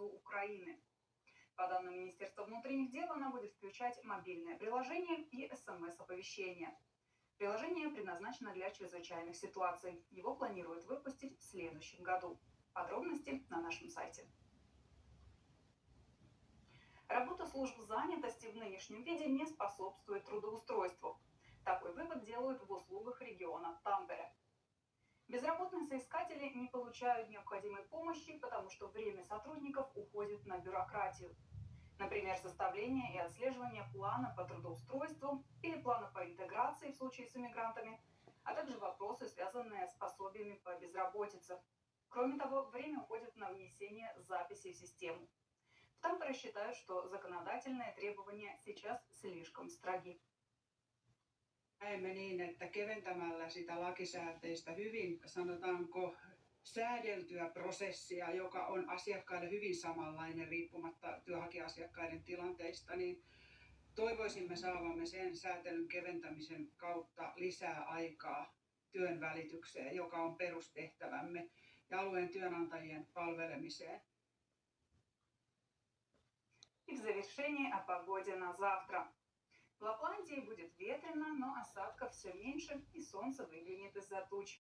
пользу Украины. По данным Министерства внутренних дел, она будет включать мобильное приложение и СМС-оповещение. Приложение предназначено для чрезвычайных ситуаций. Его планируют выпустить в следующем году. Подробности на нашем сайте. Работа служб занятости в нынешнем виде не способствует трудоустройству. Такой вывод делают в услугах региона Тампере. Безработные соискатели не получают необходимой помощи, потому что время сотрудников уходит на бюрократию. Например, составление и отслеживание плана по трудоустройству или плана по интеграции в случае с иммигрантами, а также вопросы, связанные с пособиями по безработице. Кроме того, время уходит на внесение записей в систему. В Тампере считают, что законодательные требования сейчас слишком строги. Näemme niin, että keventämällä sitä lakisääteistä hyvin, sanotaanko, säädeltyä prosessia, joka on asiakkaille hyvin samanlainen riippumatta työnhakija-asiakkaiden tilanteista, niin toivoisimme saavamme sen säätelyn keventämisen kautta lisää aikaa työn välitykseen, joka on perustehtävämme, ja alueen työnantajien palvelemiseen. И в завершение о погоде на завтра. В Лапландии будет ветрено, но осадков все меньше, и солнце выглянет из-за туч.